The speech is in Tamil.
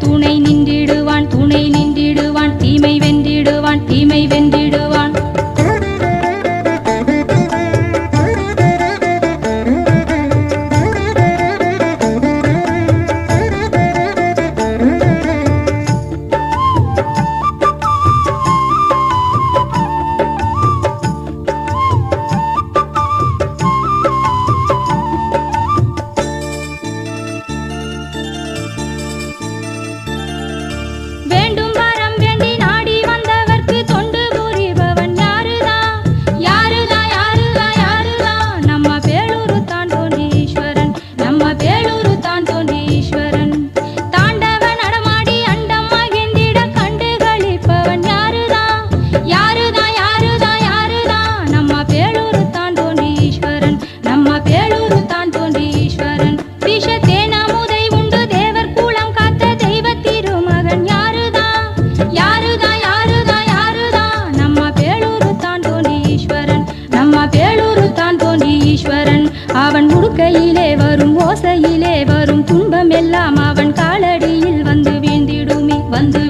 துணை நின்றிடுவான் துணை நின்றிடுவான் தீமை வென்றிடுவான் தீமை வென்றிடுவான். வேண்டும் வரம் வேண்டி நாடி வந்தவர்க்கு தொண்டு புரிபவன் யாருதான் யாருதான் யாருதான் யாருதான் நம்ம பேளூரு தான் தோன்றீஸ்வரன் நம்ம பேளூரு தான் தோன்றீஸ்வரன். தாண்டவ நடமாடி அண்டம் மகிழ்ந்திட கண்டு களிப்பவன் யாருதான் யாருதான் யாருதான் யாருதான் நம்ம பேளூரு தான் தோன்றீஸ்வரன் நம்ம பேளூரு தான் தோன்றீஸ்வரன். விஷத்தேன முதை உண்டு தேவர் கூலம் காத்த தெய்வ திருமகன் யாருதான் யாருதான் யாருதான் யாருதான் நம்ம பேளூரு தான் தோன்றீஸ்வரன் நம்ம பேளூரு தான் தோன்றீஸ்வரன். அவன் முடுக்கையிலே வரும் ஓசையிலே வரும் துன்பம் எல்லாம் அவன் காலடியில் வந்து வீழ்ந்திடுமே வந்து